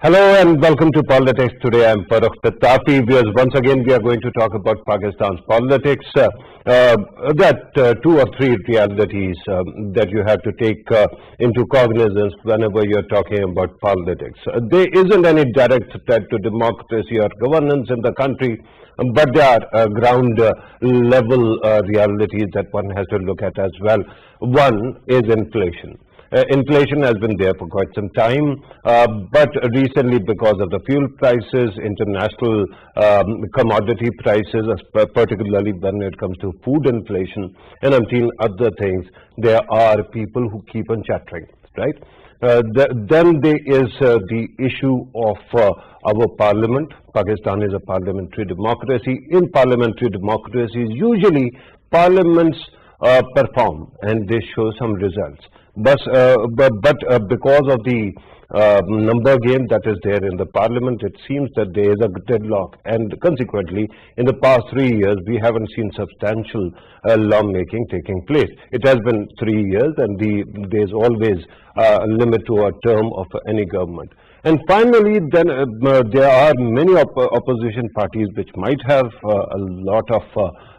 Hello and welcome to Politics. Today I am Farrukh Pitafi. Once again we are going to talk about Pakistan's politics. Two or three realities that you have to take into cognizance whenever you are talking about politics. There isn't any direct threat to democracy or governance in the country, but there are ground level realities that one has to look at as well. One is inflation. Inflation has been there for quite some time, but recently because of the fuel prices, international commodity prices, particularly when it comes to food inflation and until other things, there are people who keep on chattering, right? Then there is the issue of our parliament. Pakistan is a parliamentary democracy. In parliamentary democracies, usually parliaments perform and they show some results. But because of the number game that is there in the parliament, it seems that there is a deadlock, and consequently, in the past 3 years, we haven't seen substantial lawmaking taking place. It has been 3 years, and there is always a limit to a term of any government. And finally, then there are many opposition parties which might have a lot of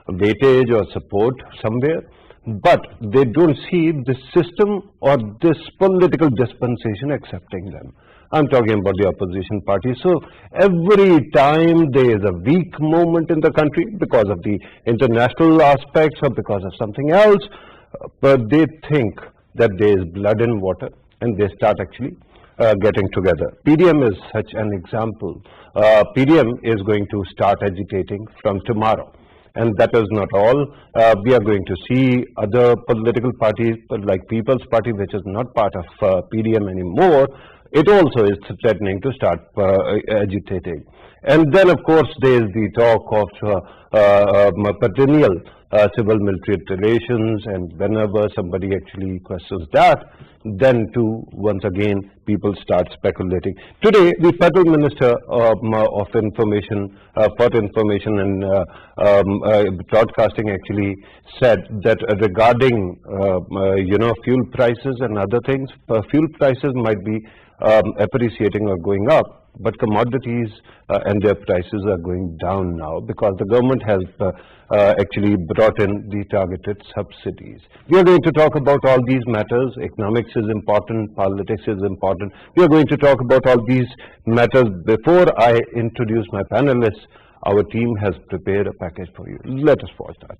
weightage or support somewhere, but they don't see this system or this political dispensation accepting them. I'm talking about the opposition party. So every time there is a weak moment in the country because of the international aspects or because of something else, but they think that there is blood in water and they start actually getting together. PDM is such an example. PDM is going to start agitating from tomorrow. And that is not all. We are going to see other political parties like People's Party, which is not part of PDM anymore. It also is threatening to start agitating. And then, of course, there is the talk of perennial civil-military relations, and whenever somebody actually questions that, then too, once again, people start speculating. Today, the Federal Minister of Information, for Information and Broadcasting actually said that regarding, fuel prices and other things, fuel prices might be appreciating or going up, but commodities and their prices are going down now because the government has actually brought in the targeted subsidies. We are going to talk about all these matters. Economics is important, politics is important. We are going to talk about all these matters. Before I introduce my panelists, our team has prepared a package for you. Let us watch that.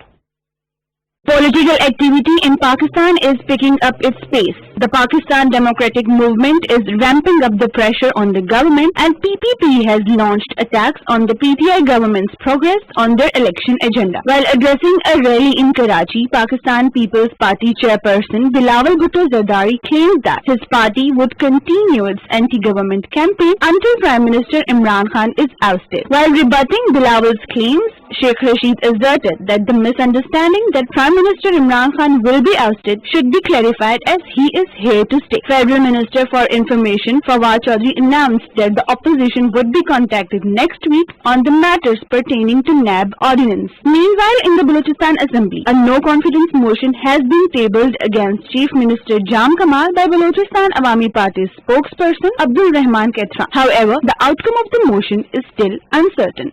Political activity in Pakistan is picking up its pace. The Pakistan Democratic Movement is ramping up the pressure on the government, and PPP has launched attacks on the PTI government's progress on their election agenda. While addressing a rally in Karachi, Pakistan People's Party chairperson Bilawal Bhutto Zardari claimed that his party would continue its anti-government campaign until Prime Minister Imran Khan is ousted. While rebutting Bilawal's claims, Sheikh Rashid asserted that the misunderstanding that Prime Minister Imran Khan will be ousted should be clarified as he is here to stay. Federal Minister for Information Fawad Chaudhry announced that the opposition would be contacted next week on the matters pertaining to NAB ordinance. Meanwhile, in the Balochistan Assembly, a no-confidence motion has been tabled against Chief Minister Jam Kamal by Balochistan Awami Party's spokesperson Abdul Rahman Kaithra. However, the outcome of the motion is still uncertain.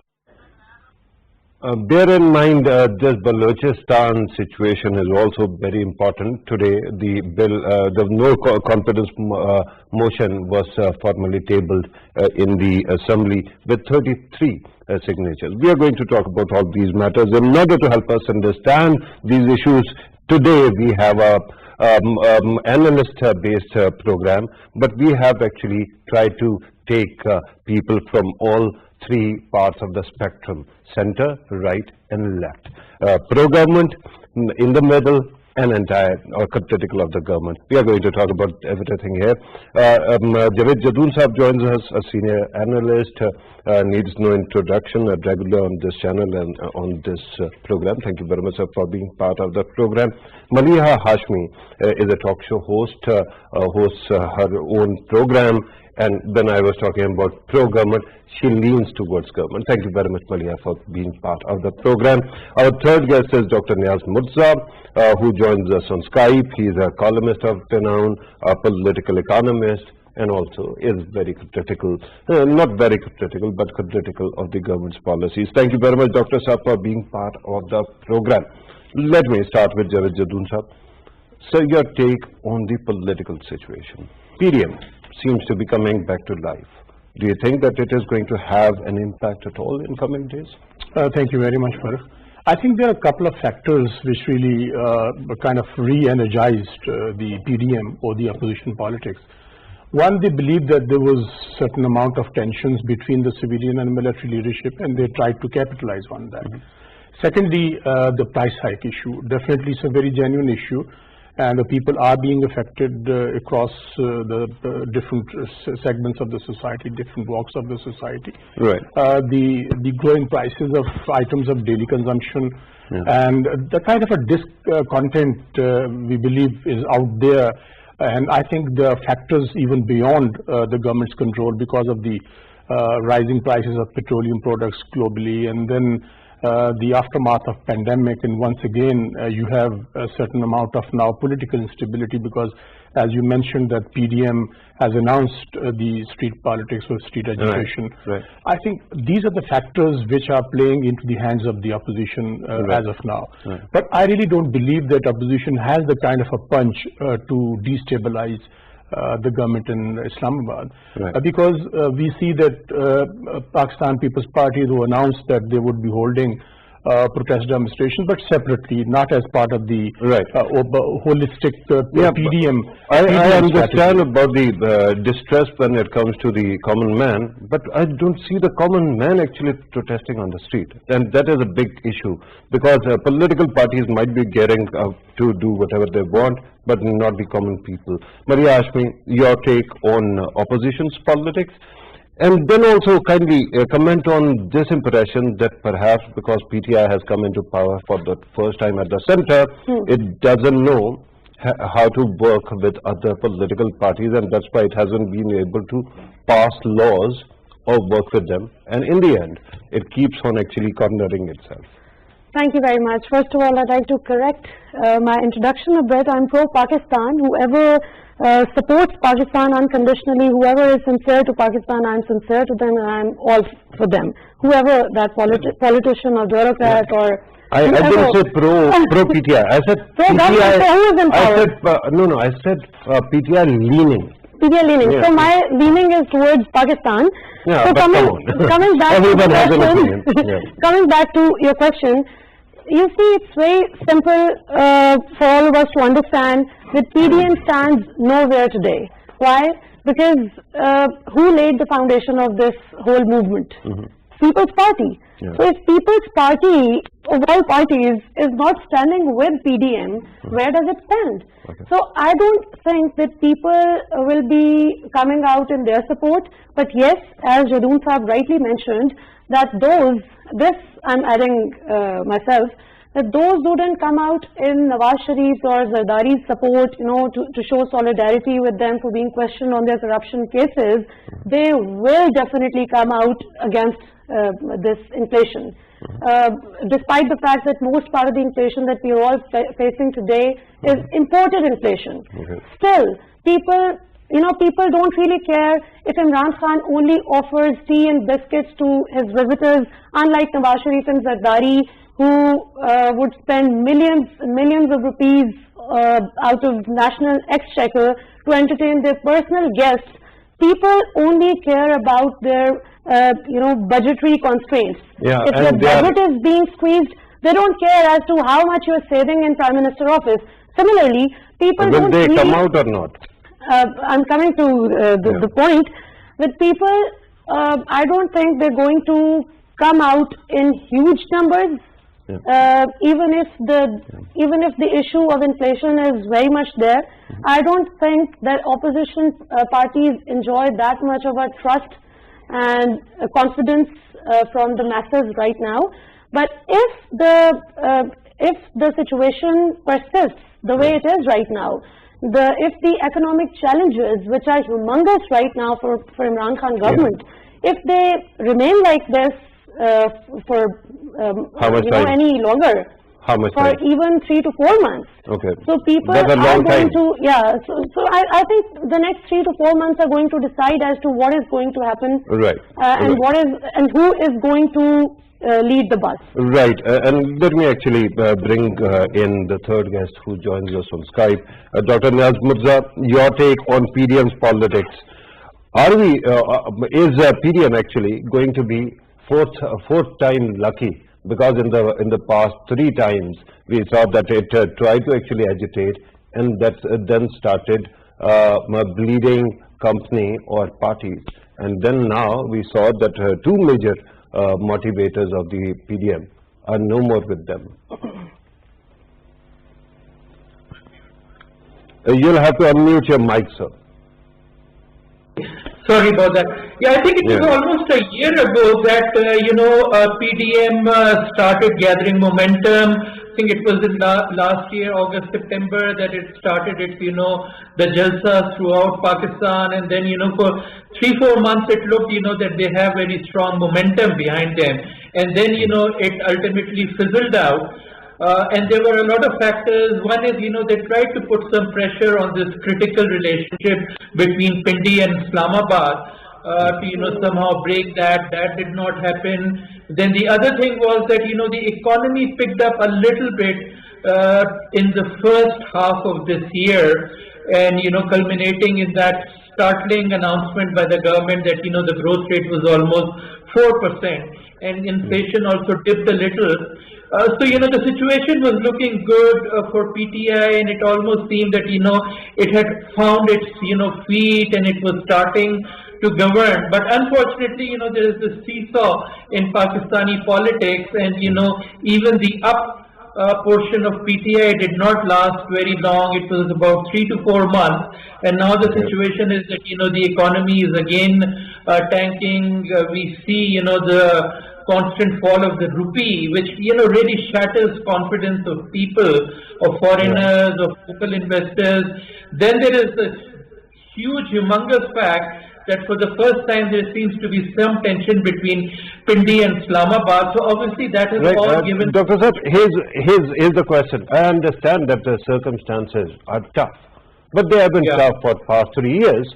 Bear in mind, this Balochistan situation is also very important. Today, the bill, the no confidence motion was formally tabled in the Assembly with 33 signatures. We are going to talk about all these matters. In order to help us understand these issues, today we have a analyst-based program, but we have actually tried to take people from all three parts of the spectrum: center, right, and left. Pro-government, in the middle, and entire or critical of the government. We are going to talk about everything here. Javed Jadoon Saab joins us, a senior analyst, needs no introduction, a regular on this channel and on this program. Thank you very much, sir, for being part of the program. Maliha Hashmi is a talk show host, hosts her own program. And when I was talking about pro-government, she leans towards government. Thank you very much, Malia, for being part of the program. Our third guest is Dr. Niaz Murza, who joins us on Skype. He is a columnist of Renown, a political economist, and also is very critical, not very critical, but critical of the government's policies. Thank you very much, Dr. Saab, for being part of the program. Let me start with Javed Jadoon Saab. So your take on the political situation. PDM seems to be coming back to life. Do you think that it is going to have an impact at all in coming days? Thank you very much, Farrukh. I think there are a couple of factors which really kind of re-energized the PDM or the opposition politics. One, they believed that there was certain amount of tensions between the civilian and military leadership, and they tried to capitalize on that. Secondly, the price hike issue. Definitely it's a very genuine issue, and the people are being affected across the different segments of the society, different walks of the society. Right. The growing prices of items of daily consumption, and the kind of a discontent we believe is out there. And I think there are factors even beyond the government's control because of the rising prices of petroleum products globally, and then the aftermath of pandemic, and once again you have a certain amount of now political instability because, as you mentioned, that PDM has announced the street politics or street agitation. Right. I think these are the factors which are playing into the hands of the opposition as of now. Right. But I really don't believe that opposition has the kind of a punch to destabilize the government in Islamabad, because we see that Pakistan People's Party, who announced that they would be holding protest demonstrations, but separately, not as part of the holistic PDM. I understand about the distress when it comes to the common man, but I don't see the common man actually protesting on the street, and that is a big issue because political parties might be getting to do whatever they want, but not the common people. Maria Ashmi, your take on opposition's politics? And then also kindly comment on this impression that perhaps because PTI has come into power for the first time at the center, it doesn't know how to work with other political parties, and that's why it hasn't been able to pass laws or work with them. And in the end, it keeps on actually cornering itself. Thank you very much. First of all, I'd like to correct my introduction a bit. I'm pro-Pakistan. Whoever supports Pakistan unconditionally, whoever is sincere to Pakistan, I'm sincere to them and I'm all for them. Whoever that politician or bureaucrat or... I didn't say pro-PTI. I said PTI. I said PTI leaning. PTI leaning. Yeah. So my leaning is towards Pakistan. Yeah, so coming back to everyone has an opinion. Yeah. Coming back to your question, you see, it's very simple for all of us to understand that PDM stands nowhere today. Why? Because who laid the foundation of this whole movement? People's Party. Yeah. So if People's Party of all parties is not standing with PDM, where does it stand? Okay. So I don't think that people will be coming out in their support, but yes, as Jadoon Saab rightly mentioned, that I'm adding myself, that those who didn't come out in Nawaz Sharif's or Zardari's support, to show solidarity with them for being questioned on their corruption cases, they will definitely come out against this inflation. Despite the fact that most part of the inflation that we are all facing today is imported inflation. Still, people don't really care if Imran Khan only offers tea and biscuits to his visitors, unlike Nawaz Sharif and Zardari, who would spend millions and millions of rupees out of national exchequer to entertain their personal guests. People only care about their budgetary constraints. Yeah, if the budget is being squeezed, they don't care as to how much you're saving in Prime Minister office. Similarly, people will they come out or not? I'm coming to the point. With people, I don't think they're going to come out in huge numbers. Even if the issue of inflation is very much there, I don't think that opposition parties enjoy that much of a trust and confidence from the masses right now. But if the situation persists the way it is right now, if the economic challenges, which are humongous right now for Imran Khan government, if they remain like this for any longer, How much for time? even 3 to 4 months. Okay. So people That's a are long going time. to, yeah, so I think the next 3 to 4 months are going to decide as to what is going to happen Right. and Right. who is going to lead the bus. Right, and let me actually bring in the third guest who joins us on Skype. Dr. Niaz Mirza, your take on PDM's politics. Are we, is PDM actually going to be fourth time lucky? Because in the past 3 times we saw that it tried to actually agitate, and that then started bleeding company or parties. And then now we saw that 2 major motivators of the PDM are no more with them. You'll have to unmute your mic, sir. Sorry about that. Yeah, I think it was almost a year ago that, PDM started gathering momentum. I think it was in last year, August, September, that it started its, the jalsas throughout Pakistan. And then, for 3-4 months, it looked, that they have very strong momentum behind them. And then, it ultimately fizzled out. And there were a lot of factors. One is, they tried to put some pressure on this critical relationship between Pindi and Islamabad to, somehow break that. That did not happen. Then the other thing was that, the economy picked up a little bit in the first half of this year, and, culminating in that startling announcement by the government that, the growth rate was almost 4%, and inflation also dipped a little. So, the situation was looking good for PTI, and it almost seemed that, it had found its, feet, and it was starting to govern. But unfortunately, there is this seesaw in Pakistani politics, and, even the up portion of PTI did not last very long. It was about 3 to 4 months, and now the situation is that, the economy is again tanking. We see, the constant fall of the rupee, which really shatters confidence of people, of foreigners, of local investors. Then there is this huge, humongous fact that for the first time there seems to be some tension between Pindi and Islamabad. So obviously that is all given. Dr. Sir, here's the question. I understand that the circumstances are tough, but they have been tough for the past 3 years.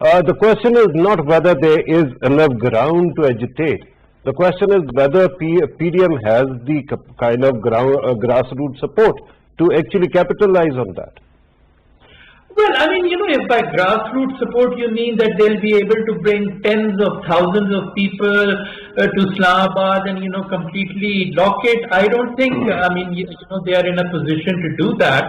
The question is not whether there is enough ground to agitate. The question is whether PDM has the kind of grassroots support to actually capitalize on that. Well, I mean, if by grassroots support you mean that they'll be able to bring tens of thousands of people to Islamabad and, completely lock it, I don't think, they are in a position to do that.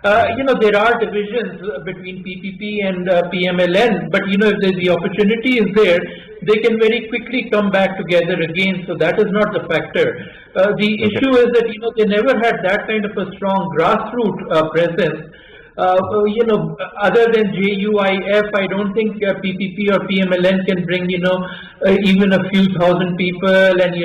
There are divisions between PPP and PMLN, but, if the opportunity is there, they can very quickly come back together again. So that is not the factor. The issue is that, they never had that kind of a strong grassroots presence. Other than JUIF, I don't think PPP or PMLN can bring, even a few thousand people and,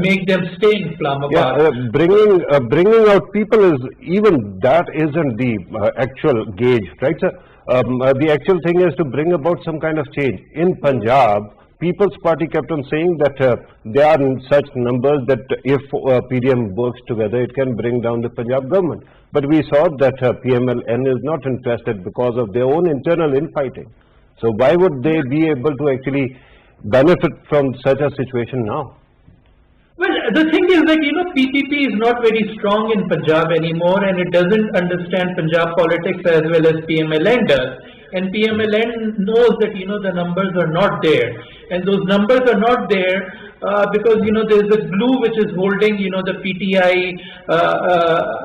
make them stay in Islamabad. Bringing out people is, even that isn't the actual gauge, right, sir? The actual thing is to bring about some kind of change. In Punjab, People's Party kept on saying that there are such numbers that if PDM works together, it can bring down the Punjab government. But we saw that PMLN is not interested because of their own internal infighting. So why would they be able to actually benefit from such a situation now? Well, the thing is that, PPP is not very strong in Punjab anymore, and it doesn't understand Punjab politics as well as PMLN does. And PMLN knows that, the numbers are not there. And those numbers are not there because, there's a glue which is holding, the PTI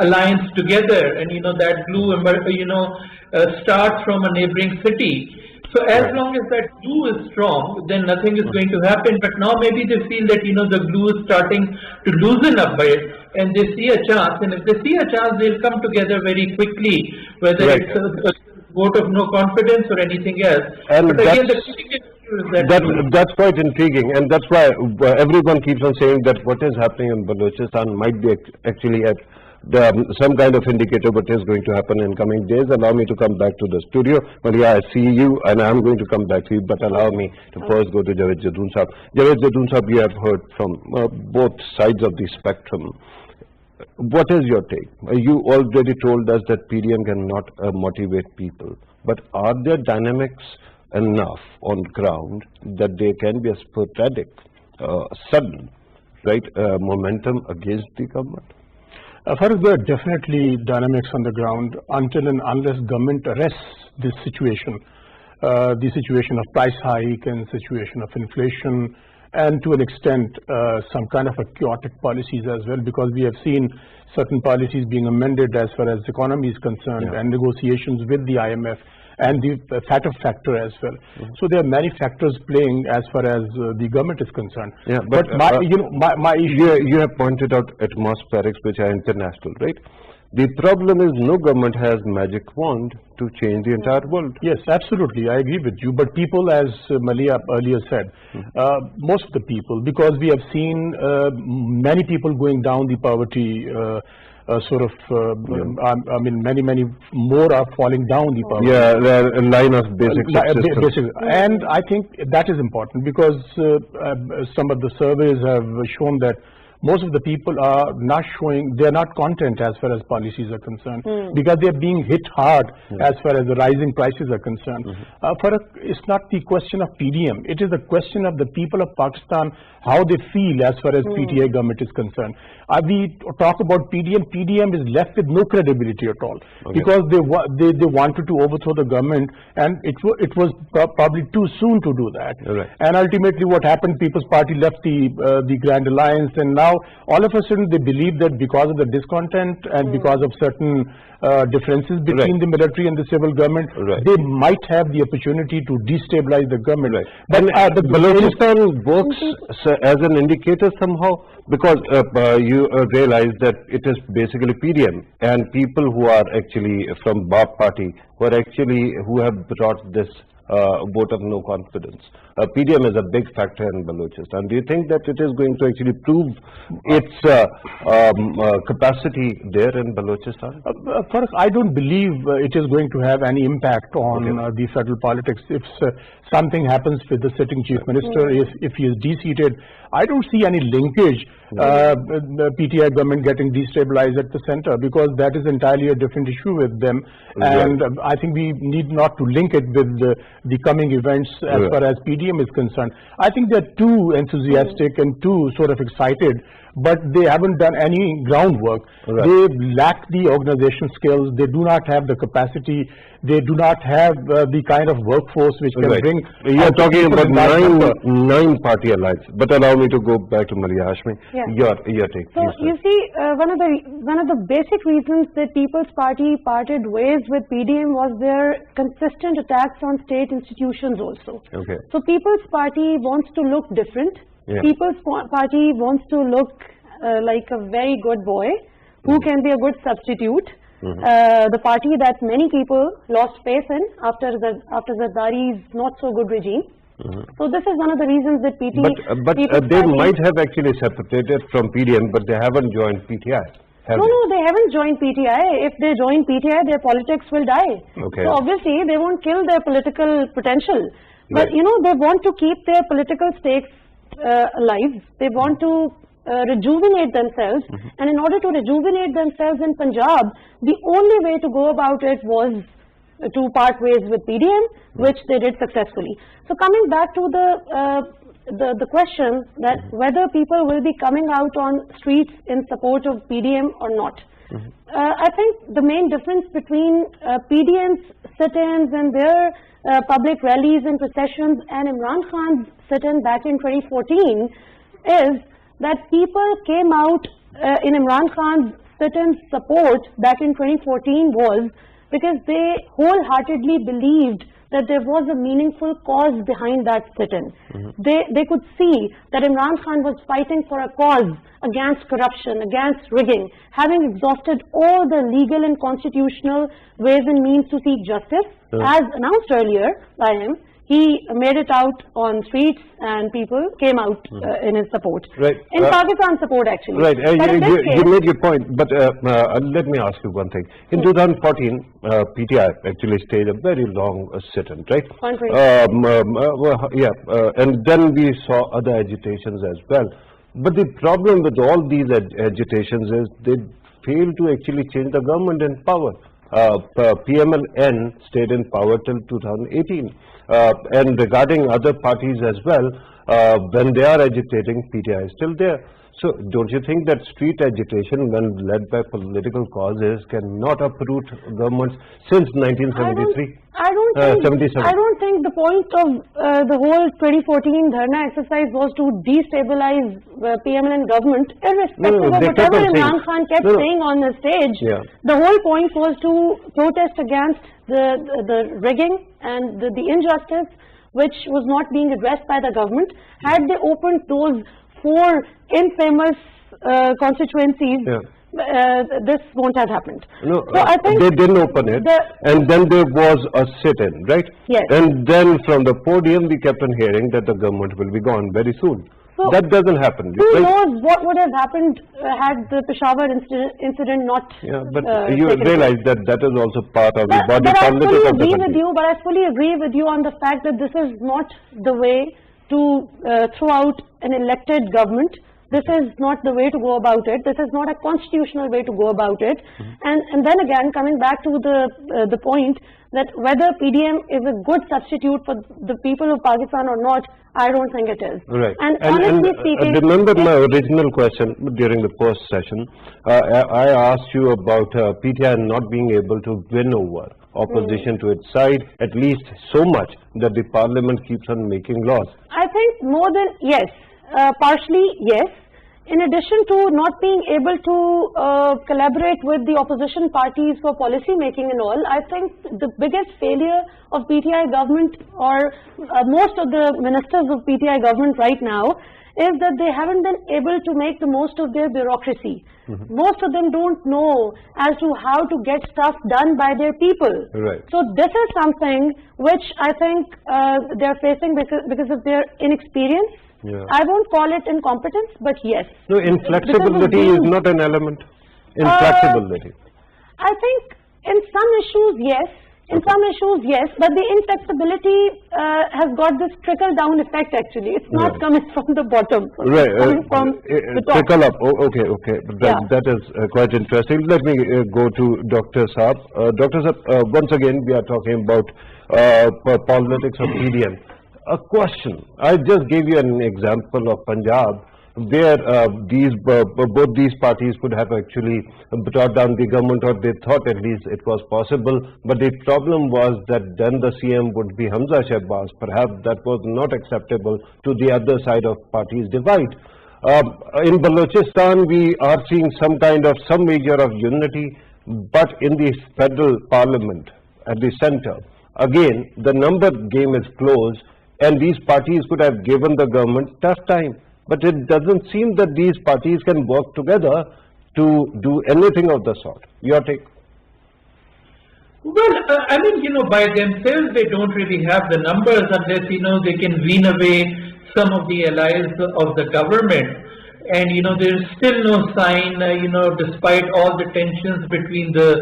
alliance together. And, that glue, starts from a neighboring city. So as long as that glue is strong, then nothing is going to happen. But now maybe they feel that, the glue is starting to loosen up a bit, and they see a chance. And if they see a chance, they'll come together very quickly, whether it's a vote of no confidence or anything else. And but again, the critical issue is that that's quite intriguing, and that's why everyone keeps on saying that what is happening in Balochistan might be actually at some kind of indicator what is going to happen in coming days. Allow me to come back to the studio. Maria, I see you, and I'm going to come back to you, but allow me to first go to Javed Jadoon Sahab. Javed Jadoon Sahab, you have heard from both sides of the spectrum. what is your take? You already told us that PDM cannot motivate people, but are there dynamics enough on ground that there can be a sporadic, sudden, right, momentum against the government? Farrukh, there are definitely dynamics on the ground until and unless government arrests this situation, the situation of price hike and situation of inflation, and to an extent some kind of a chaotic policies as well, because we have seen certain policies being amended as far as the economy is concerned, and negotiations with the IMF and the factor as well. So there are many factors playing as far as the government is concerned. Yeah, but my issue. You have pointed out atmospherics which are international, right? The problem is no government has magic wand to change the entire world. Yes, absolutely, I agree with you. But people, as Malia earlier said, most of the people, because we have seen many people going down the poverty I mean, many more are falling down the poverty. Yeah, the line of basic subsistence. And I think that is important, because some of the surveys have shown that most of the people are not showing, they are not content as far as policies are concerned, because they are being hit hard as far as the rising prices are concerned. It's not the question of PDM, it is the question of the people of Pakistan, how they feel as far as PTI government is concerned. We talk about PDM is left with no credibility at all, because they wanted to overthrow the government, and it was probably too soon to do that. And ultimately what happened, People's Party left the Grand Alliance, and now all of a sudden they believe that because of the discontent and because of certain differences between the military and the civil government, they might have the opportunity to destabilize the government. But the Balochistan works as an indicator somehow, because you realize that it is basically PDM and people who are actually from BAP party who have brought this vote of no confidence. PDM is a big factor in Balochistan. Do you think that it is going to actually prove its capacity there in Balochistan? First, I don't believe it is going to have any impact on the federal politics. If something happens with the sitting chief minister, if he is de-seated, I don't see any linkage, the PTI government getting destabilized at the center, because that is entirely a different issue with them. And I think we need not to link it with the coming events as far as PDM is concerned. I think they're too enthusiastic and too sort of excited, but they haven't done any groundwork. They lack the organization skills, they do not have the capacity, they do not have the kind of workforce which can bring... You are talking about nine party alliance, but allow me to go back to Maria Hashmi. Your take. So you see, one of the basic reasons that People's Party parted ways with PDM was their consistent attacks on state institutions also. So People's Party wants to look different. People's Party wants to look like a very good boy who can be a good substitute. The party that many people lost faith in after Zardari's not so good regime. So this is one of the reasons that But they might have actually separated from PDM, but they haven't joined PTI. No, they haven't joined PTI. If they join PTI, their politics will die. So obviously, they won't kill their political potential. But you know, they want to keep their political stakes alive. They want to rejuvenate themselves. And in order to rejuvenate themselves in Punjab, the only way to go about it was to part ways with PDM, which they did successfully. So coming back to the question that whether people will be coming out on streets in support of PDM or not. I think the main difference between PDM's sit-ins and their public rallies and processions and Imran Khan's sit-in back in 2014 is that people came out in Imran Khan's sit-in support back in 2014 was because they wholeheartedly believed that there was a meaningful cause behind that sit-in. They could see that Imran Khan was fighting for a cause against corruption, against rigging, having exhausted all the legal and constitutional ways and means to seek justice. As announced earlier by him, he made it out on streets and people came out in his support. In Pakistan support actually. You made your point, but let me ask you one thing. In 2014, PTI actually stayed a very long sit-in, right? And then we saw other agitations as well. But the problem with all these agitations is they fail to actually change the government in power. PMLN stayed in power till 2018. And regarding other parties as well, when they are agitating, PTI is still there. So don't you think that street agitation, when led by political causes, cannot uproot governments since 1973? I don't think the point of the whole 2014 Dharna exercise was to destabilize PMLN government, irrespective of whatever Imran Khan kept saying on the stage. Yeah. The whole point was to protest against the rigging and the injustice which was not being addressed by the government. Had they opened those 4 infamous constituencies, this won't have happened. No, so I think they didn't open it, and then there was a sit-in, right? Yes. And then from the podium we kept on hearing that the government will be gone very soon. So that doesn't happen. Who knows what would have happened had the Peshawar incident not but you realize that that is also part of the body politic of the country. But I fully agree with you on the fact that this is not the way to throw out an elected government. This is not the way to go about it. This is not a constitutional way to go about it. And then again, coming back to the point that whether PDM is a good substitute for the people of Pakistan or not, I don't think it is. Right. And honestly speaking, remember my original question during the first session. I asked you about PTI not being able to win over opposition to its side, at least so much that the parliament keeps on making laws. I think more than, yes, partially yes. In addition to not being able to collaborate with the opposition parties for policy making and all, I think the biggest failure of PTI government, or most of the ministers of PTI government right now, is that they haven't been able to make the most of their bureaucracy. Most of them don't know as to how to get stuff done by their people. Right. So this is something which I think they're facing because of their inexperience. I won't call it incompetence, but yes. No, inflexibility is not an element. Inflexibility. I think in some issues, yes. In some issues, yes. But the inflexibility has got this trickle-down effect, actually. It's not coming from the bottom. Right. Coming from the top. Trickle up. Oh, okay. That is quite interesting. Let me go to Dr. Saab. Dr. Saab, once again, we are talking about politics of PDM. A question. I just gave you an example of Punjab, where both these parties could have actually brought down the government, or they thought at least it was possible. But the problem was that then the CM would be Hamza Shahbaz. Perhaps that was not acceptable to the other side of parties' divide. In Balochistan, we are seeing some measure of unity, but in the federal parliament at the center, again, the number game is close. And these parties could have given the government tough time. But it doesn't seem that these parties can work together to do anything of the sort. Your take? Well, I mean, by themselves, they don't really have the numbers unless, they can wean away some of the allies of the government. And, there's still no sign, despite all the tensions between the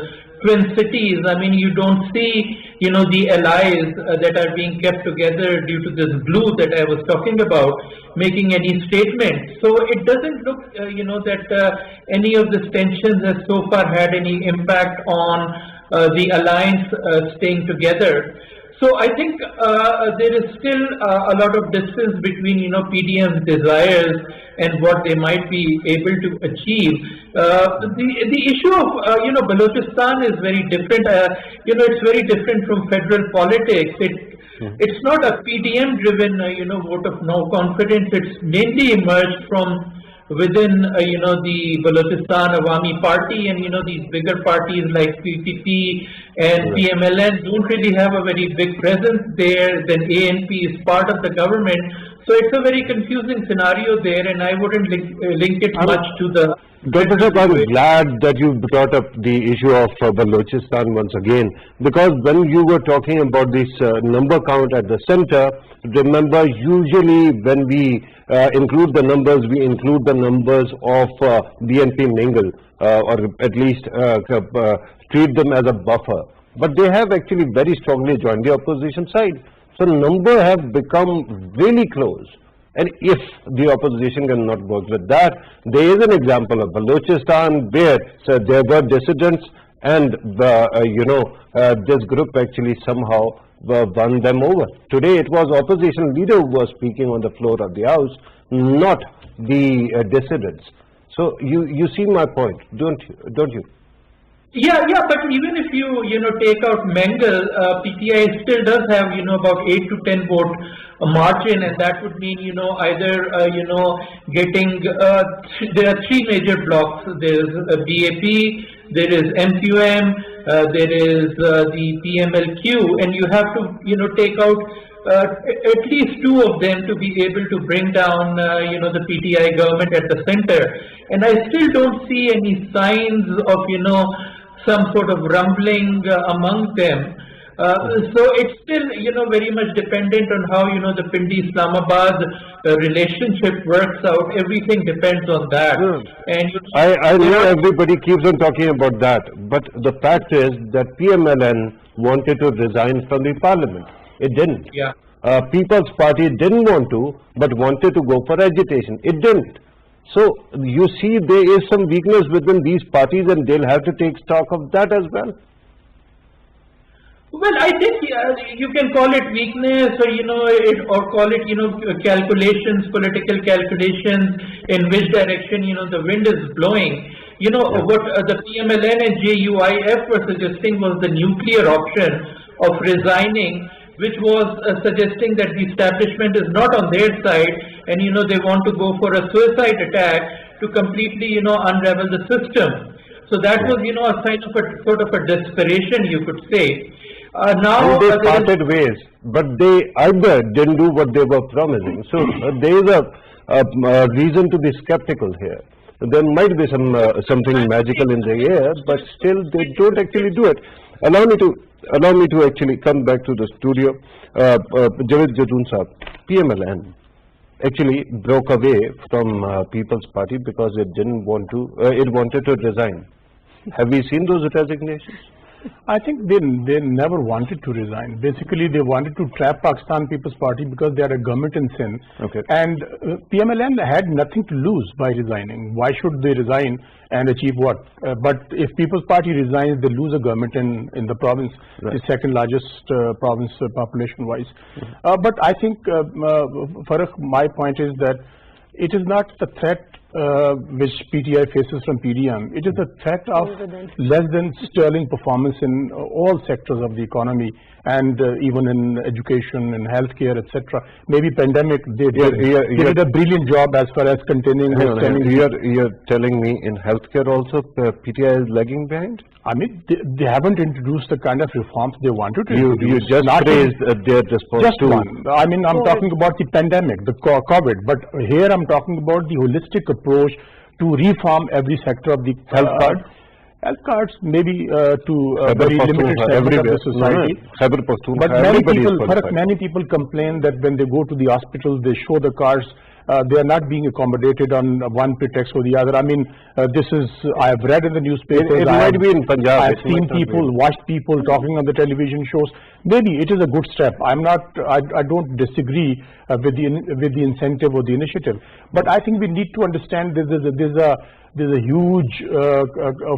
twin cities. I mean, you don't see, the allies that are being kept together due to this glue that I was talking about, making any statement. So it doesn't look, that any of this tensions has so far had any impact on the alliance staying together. So I think there is still a lot of distance between, PDM's desires and what they might be able to achieve. The issue of, Balochistan is very different. It's very different from federal politics. It's not a PDM-driven, vote of no confidence. It's mainly emerged from within, the Balochistan Awami Party, and, these bigger parties like PPP and PMLN don't really have a very big presence there. Then ANP is part of the government. So it's a very confusing scenario there, and I wouldn't link it much to the... Dr. Saab, I'm glad that you brought up the issue of Balochistan once again, because when you were talking about this number count at the center, remember, usually when we include the numbers, we include the numbers of BNP Mingle, or at least treat them as a buffer. But they have actually very strongly joined the opposition side. So number have become really close. And if the opposition cannot work with that, there is an example of Balochistan where there were dissidents and this group actually somehow won them over. Today it was opposition leader who was speaking on the floor of the House, not the dissidents. So you see my point, don't you? Yeah, but even if you take out Mengal, PTI still does have about 8 to 10 vote margin, and that would mean either getting there are three major blocks. There is BAP, there is MQM, there is the PMLQ, and you have to take out at least two of them to be able to bring down the PTI government at the center. And I still don't see any signs of some sort of rumbling among them. So it's still, very much dependent on how, the Pindi-Islamabad relationship works out. Everything depends on that. And I know everybody keeps on talking about that, but the fact is that PMLN wanted to resign from the parliament. It didn't. Yeah. People's Party didn't want to, but wanted to go for agitation. It didn't. So you see there is some weakness within these parties, and they'll have to take stock of that as well. Well, I think you can call it weakness, or call it calculations, political calculations, in which direction the wind is blowing. What the PMLN and JUIF were suggesting was the nuclear option of resigning, which was suggesting that the establishment is not on their side, and they want to go for a suicide attack to completely unravel the system. So that was a sign of a sort of a desperation, you could say. Now and they parted ways, but they either didn't do what they were promising. So there is a reason to be skeptical here. There might be something magical in the air, but still they don't actually do it. Allow me to actually come back to the studio. Javed Jadoon Saab, PMLN actually broke away from People's Party because it didn't want to. It wanted to resign. Have we seen those resignations? I think they never wanted to resign. Basically, they wanted to trap Pakistan People's Party because they are a government in sin. Okay. And PMLN had nothing to lose by resigning. Why should they resign and achieve what? But if People's Party resigns, they lose a government in the province, the second largest province population-wise. But I think, Farrukh, my point is that it is not the threat which PTI faces from PDM. It is a threat of less than sterling performance in all sectors of the economy, and even in education and healthcare, etc. Maybe pandemic, they did a brilliant job as far as containing. You're telling me in healthcare also PTI is lagging behind? I mean, they haven't introduced the kind of reforms they wanted to You just praised their response just to... one. I mean, I'm talking about the pandemic, the COVID, but here I'm talking about the holistic approach to reform every sector of the health card. Health cards, maybe to a very limited segment of the society. But many people complain that when they go to the hospital, they show the cards. They are not being accommodated on one pretext or the other. I mean, I have read in the newspapers. It might be in Punjab. I have seen people, watched people talking on the television shows. Maybe it is a good step. I don't disagree with the incentive or the initiative. But I think we need to understand there's a huge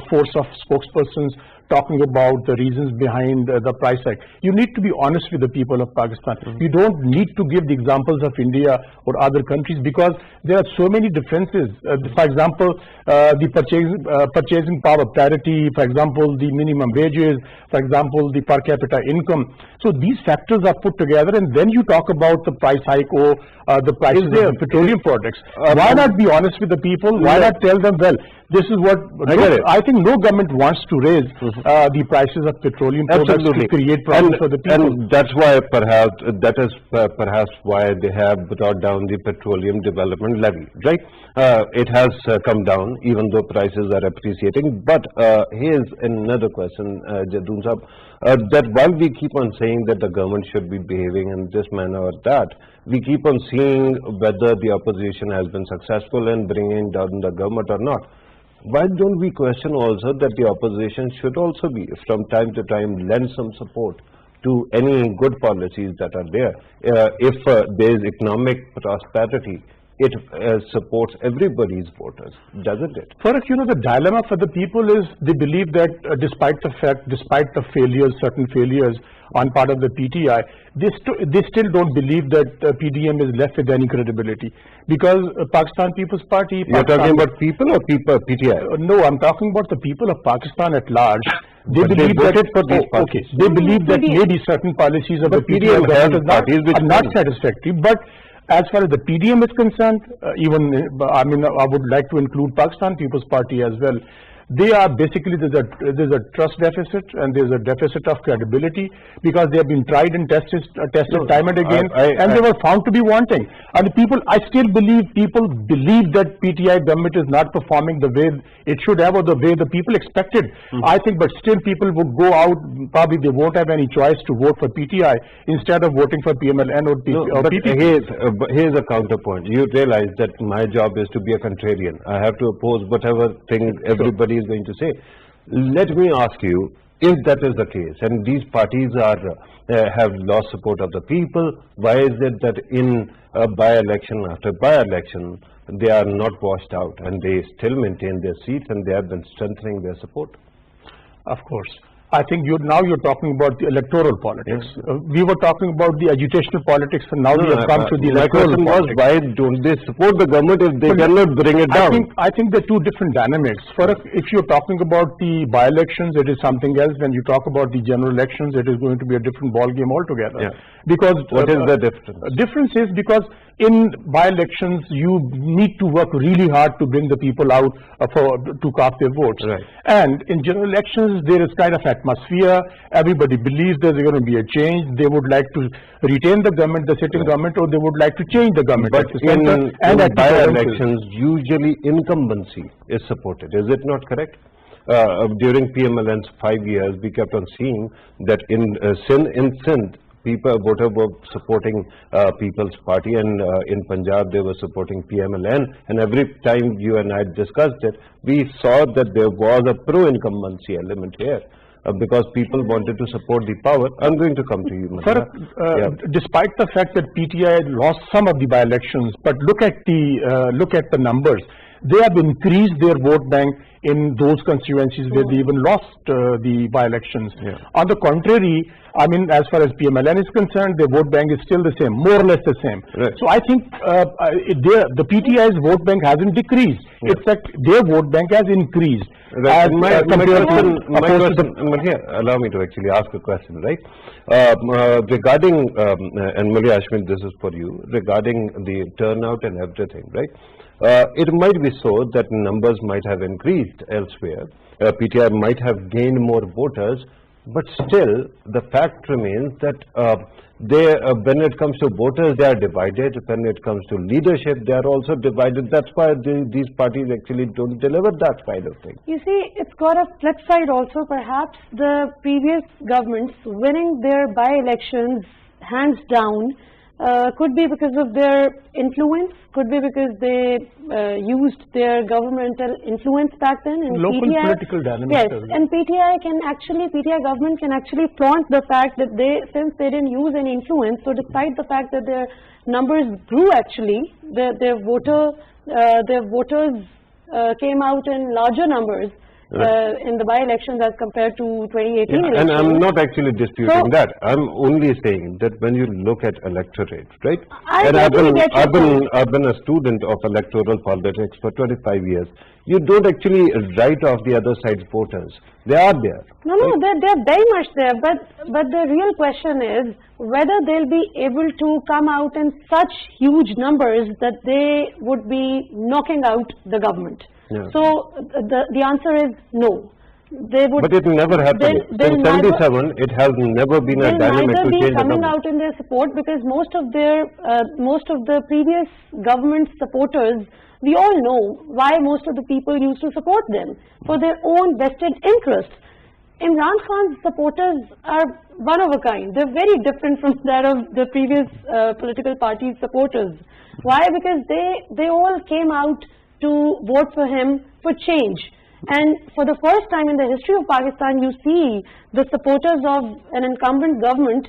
force of spokespersons talking about the reasons behind the price hike. You need to be honest with the people of Pakistan. You don't need to give the examples of India or other countries because there are so many differences. For example, the purchasing power parity, for example, the minimum wages, for example, the per capita income. So these factors are put together, and then you talk about the price hike or the prices of petroleum products. Why not be honest with the people? Why not tell them, well, this is what I think no government wants to raise the prices of petroleum products to create problems for the people. And that's why perhaps why they have brought down the petroleum development levy, right? It has come down even though prices are appreciating. But here's another question, Jadoon Saab, that while we keep on saying that the government should be behaving in this manner or that, we keep on seeing whether the opposition has been successful in bringing down the government or not. Why don't we question also that the opposition should also be, from time to time, lend some support to any good policies that are there. If there is economic prosperity, it supports everybody's voters, doesn't it? Farrukh, the dilemma for the people is they believe that despite the failures, certain failures on part of the PTI, they still don't believe that PDM is left with any credibility, because Pakistan People's Party. You're talking about people or PTI? No, I'm talking about the people of Pakistan at large. They But believe they voted that for these parties. okay, they believe that maybe certain policies of the But PDM PDM has government parties which are not won. satisfactory, but as far as the PDM is concerned, I would like to include Pakistan People's Party as well. They are basically, there's a trust deficit and there's a deficit of credibility, because they have been tried and tested time and again, and they were found to be wanting. And I still believe people believe that PTI government is not performing the way it should have, or the way the people expected. I think, but still people would go out, probably they won't have any choice to vote for PTI instead of voting for PMLN or PPP. Here's a counterpoint. You realize that my job is to be a contrarian. I have to oppose whatever thing everybody is going to say. Let me ask you, if that is the case, and these parties have lost support of the people, why is it that in by-election after by-election, they are not washed out and they still maintain their seats and they have been strengthening their support? Of course. I think now you're talking about the electoral politics. We were talking about the agitational politics, and now we have come to the electoral politics. Why don't they support the government if they cannot bring it down? I think there are two different dynamics. If you're talking about the by-elections, it is something else. When you talk about the general elections, it is going to be a different ball game altogether. Yeah. Because what is the difference? Difference is because in by-elections, you need to work really hard to bring the people out to cast their votes. Right. And in general elections, there is kind of atmosphere. Everybody believes there's going to be a change. They would like to retain the government, the sitting government, or they would like to change the government. But in by-elections, usually incumbency is supported. Is it not correct? During PMLN's 5 years, we kept on seeing that in Sindh, voters were supporting People's Party, and in Punjab they were supporting PMLN, and every time you and I discussed it, we saw that there was a pro-incumbency element here. Because people wanted to support the power. I'm going to come to you, despite the fact that PTI lost some of the by-elections, but look at the numbers. They have increased their vote bank in those constituencies where they even lost the by-elections. On the contrary, as far as PMLN is concerned, their vote bank is still the same, more or less the same. Right. So I think the PTI's vote bank hasn't decreased. In fact, their vote bank has increased. Right. My question, allow me to actually ask a question, right? Regarding, and Mulli Ashwin, this is for you, regarding the turnout and everything, right? It might be so that numbers might have increased elsewhere. PTI might have gained more voters, but still the fact remains that when it comes to voters, they are divided. When it comes to leadership, they are also divided. That's why these parties actually don't deliver that kind of thing. You see, it's got a flip side also. Perhaps the previous governments winning their by-elections hands down could be because of their influence, could be because they used their governmental influence back then. And local PTI, political dynamics. yes, and PTI government can actually flaunt the fact that since they didn't use any influence, so despite the fact that their numbers grew, actually, their voters came out in larger numbers. In the by-elections as compared to 2018 elections. And I'm not actually disputing that. I'm only saying that when you look at electorate, right? And I've been a student of electoral politics for 25 years. You don't actually write off the other side's voters. They are there. No, they're very much there. But the real question is whether they'll be able to come out in such huge numbers that they would be knocking out the government. Yeah. So the answer is no. They would. But it never happened. Since 77, it has never been a dynamic to change the government. They'll neither be coming out in their support, because most of the previous government supporters, we all know why most of the people used to support them, for their own vested interests. Imran Khan's supporters are one of a kind. They're very different from that of the previous political party's supporters. Why? Because they all came out to vote for him for change. And for the first time in the history of Pakistan, you see the supporters of an incumbent government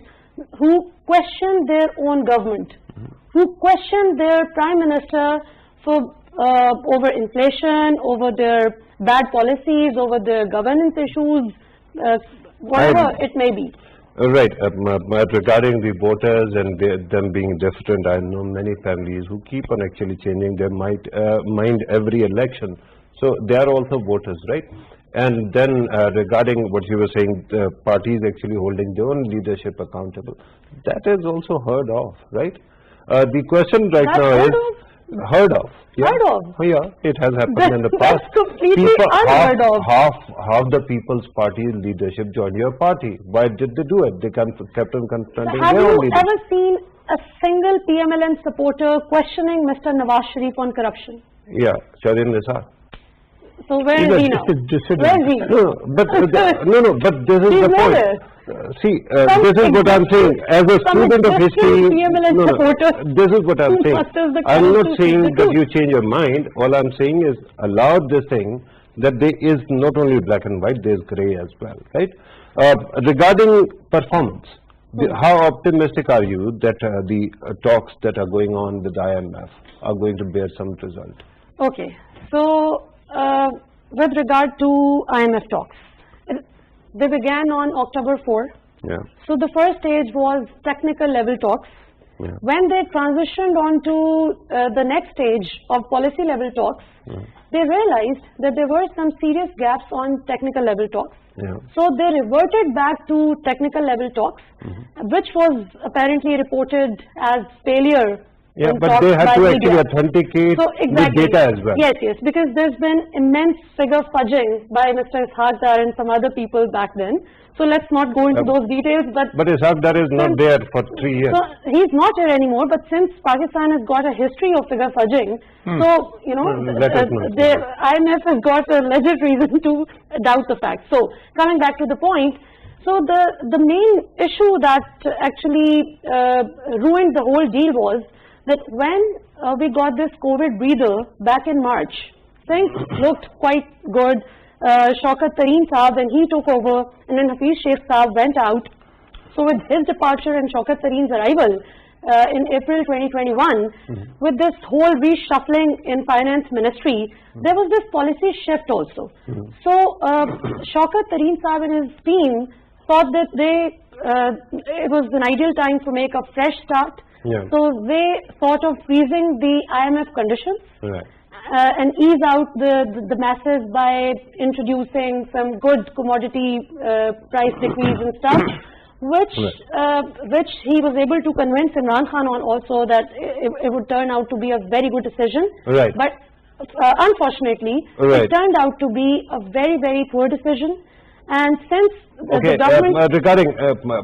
who question their own government, who question their prime minister for over inflation, over their bad policies, over their governance issues, whatever it may be. Right. But regarding the voters and them being different, I know many families who keep on actually changing their mind every election. So they are also voters, right? And then regarding what you were saying, parties actually holding their own leadership accountable, that is also heard of, right? The question right That's now is heard of. Yeah. Heard of? Yeah, it has happened in the past. That's completely unheard of. Half the People's Party leadership joined your party. Why did they do it? They kept on confronting Have their own you leaders. ever seen a single PMLN supporter questioning Mr. Nawaz Sharif on corruption? Yeah, Shahrin Nisa. So where is he now? Where is he? No, but this is He's the point. nowhere. This is what I'm saying. As a student of history, PMLN supporter this is what I'm who saying. musters the I'm not Constitution, saying the that truth. you change your mind. All I'm saying is allow this thing that there is not only black and white, there is grey as well, right? Regarding performance, how optimistic are you that the talks that are going on with IMF are going to bear some result? Okay, so with regard to IMF talks, they began on October 4. Yeah. So the first stage was technical level talks. Yeah. When they transitioned on to the next stage of policy level talks, they realized that there were some serious gaps on technical level talks. Yeah. So they reverted back to technical level talks, which was apparently reported as failure. Yeah, in but talks they have by to media. actually authenticate So exactly. with data as well. Yes, yes, because there's been immense figure fudging by Mr. Ishaq Dar and some other people back then. So let's not go into those details. But Ishaq Dar is not there for 3 years. So he's not here anymore. But since Pakistan has got a history of figure fudging, so you know, the IMF has got a legit reason to doubt the fact. So coming back to the point. So the main issue that actually ruined the whole deal was that when we got this COVID breather back in March, things looked quite good. Shaukat Tareen Saab, when he took over, and then Hafiz Sheikh Saab went out. So with his departure and Shaukat Tareen's arrival in April 2021, with this whole reshuffling in finance ministry, there was this policy shift also. So Shaukat Tareen Saab and his team thought that it was an ideal time to make a fresh start. Yeah. So they thought of freezing the IMF conditions. Right. And ease out the masses by introducing some good commodity price decrease and stuff, which he was able to convince Imran Khan on also that it would turn out to be a very good decision. Right. But unfortunately, it turned out to be a very, very poor decision. And since the government... regarding,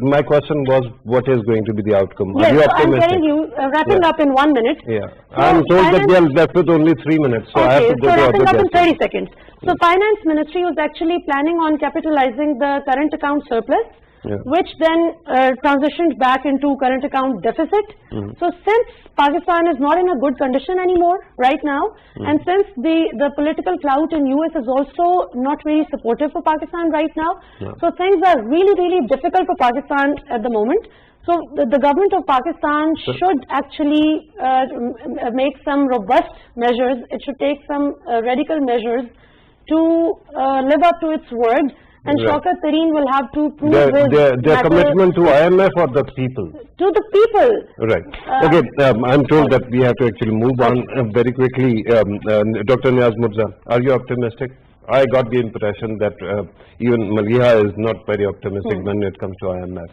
my question was, what is going to be the outcome? Yes, are you so I'm optimistic? telling you, wrapping up in 1 minute. Yeah. So I'm told that we are left with only 3 minutes, so I have to go to wrapping other up in guests. 30 seconds. So Finance Ministry was actually planning on capitalizing the current account surplus, which then transitioned back into current account deficit. So since Pakistan is not in a good condition anymore right now, and since the political clout in US is also not very supportive for Pakistan right now, so things are really, really difficult for Pakistan at the moment. So the government of Pakistan should actually make some robust measures. It should take some radical measures to live up to its word. And Shaukat Tareen will have to prove their commitment to IMF or the people? To the people. Right. Okay, I'm told that we have to actually move on very quickly. Dr. Niaz Murza, are you optimistic? I got the impression that even Maliha is not very optimistic when it comes to IMF.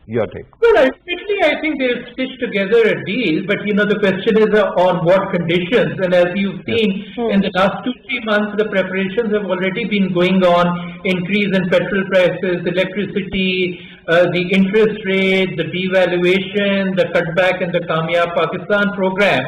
Your take. Well, ultimately, I think they'll stitch together a deal, but the question is on what conditions. And as you've seen in the last 2-3 months, the preparations have already been going on. Increase in petrol prices, electricity, the interest rate, the devaluation, the cutback in the Kamyab Pakistan program.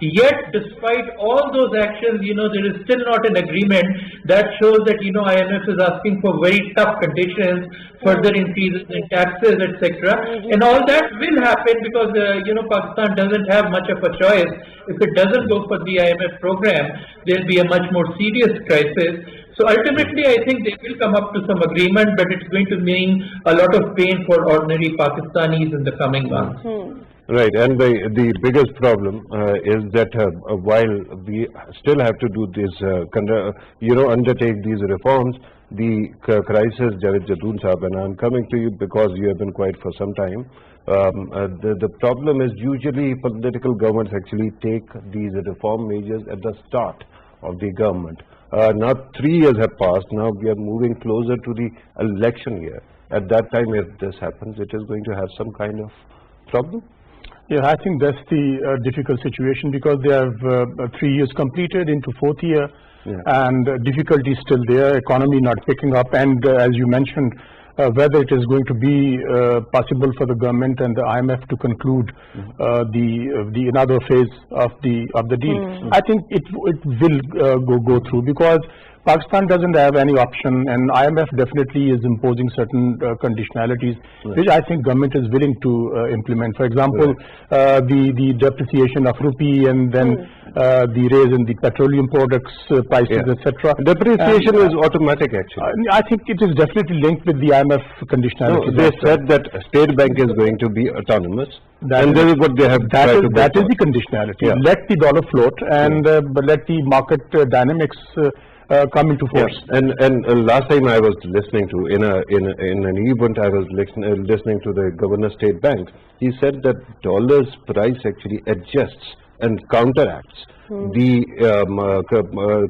Yet, despite all those actions, there is still not an agreement that shows that, IMF is asking for very tough conditions, further increases in taxes, etc. And all that will happen because, Pakistan doesn't have much of a choice. If it doesn't go for the IMF program, there'll be a much more serious crisis. So ultimately, I think they will come up to some agreement, but it's going to mean a lot of pain for ordinary Pakistanis in the coming months. Right, and the biggest problem is that while we still have to do this, undertake these reforms, the crisis, Javed Jadoon Sahab, and I'm coming to you because you have been quiet for some time. The problem is usually political governments actually take these reform measures at the start of the government. Now 3 years have passed, now we are moving closer to the election year. At that time, if this happens, it is going to have some kind of problem? Yeah, I think that's the difficult situation because they have 3 years completed into 4th year, and difficulty is still there, economy not picking up, and as you mentioned, whether it is going to be possible for the government and the IMF to conclude the another phase of the deal. I think it will go through because Pakistan doesn't have any option, and IMF definitely is imposing certain conditionalities, which I think government is willing to implement. For example, the depreciation of rupee, and then the raise in the petroleum products prices, etc. Depreciation is automatic, actually. I think it is definitely linked with the IMF conditionality. No, they said that State Bank is going to be autonomous, and this is what they have tried to do. That is the conditionality. Let the dollar float, and let the market dynamics come into force. And last time I was listening to in an event, I was listening to the Governor State Bank. He said that dollar's price actually adjusts and counteracts the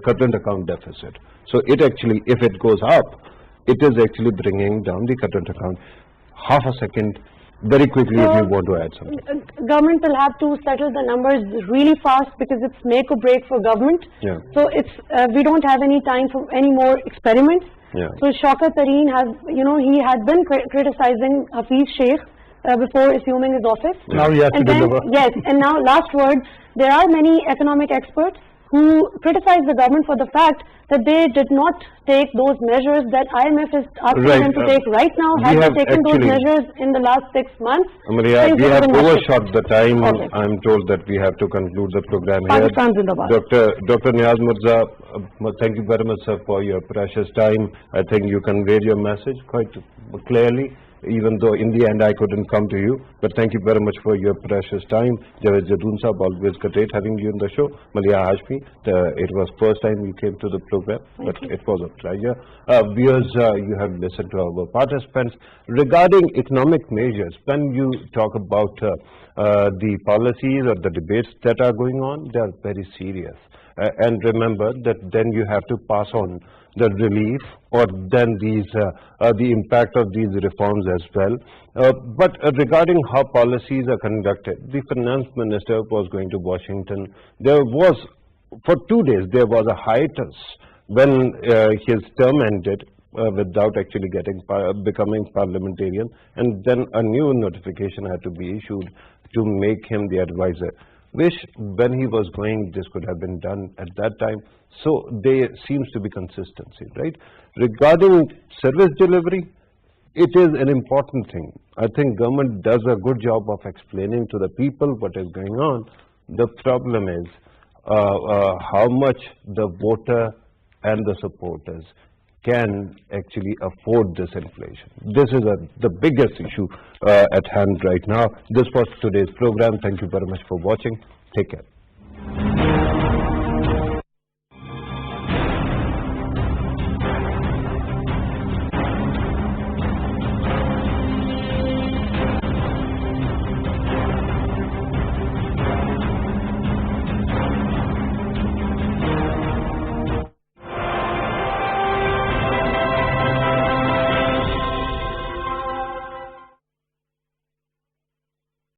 current account deficit. So it actually, if it goes up, it is actually bringing down the current account. Half a second, very quickly, if you want to add something. Government will have to settle the numbers really fast because it's make or break for government. So it's we don't have any time for any more experiments. So Shaukat Tareen has, he had been criticizing Hafiz Sheikh before assuming his office. Now he has to deliver. Yes, and now last word, there are many economic experts who criticize the government for the fact that they did not take those measures that IMF is asking them to take right now. Had they taken those measures in the last 6 months? Maria, we have overshot the time. I'm told that we have to conclude the program here. Dr. Niaz Mirza, thank you very much, sir, for your precious time. I think you conveyed your message quite clearly, even though in the end I couldn't come to you. But thank you very much for your precious time. Javed Jadoon Sahab, always great having you in the show. Malia Hashmi, it was first time you came to the program, but it was a pleasure. Viewers, you have listened to our participants. Regarding economic measures, when you talk about the policies or the debates that are going on, they are very serious. And remember that then you have to pass on the relief or then the impact of these reforms as well. But regarding how policies are conducted, the finance minister was going to Washington. There was, for 2 days, there was a hiatus when his term ended without actually becoming parliamentarian, and then a new notification had to be issued to make him the advisor. Which, when he was going, this could have been done at that time. So there seems to be consistency, right? Regarding service delivery, it is an important thing. I think government does a good job of explaining to the people what is going on. The problem is how much the voter and the supporters can actually afford this inflation. This is the biggest issue at hand right now. This was today's program. Thank you very much for watching. Take care.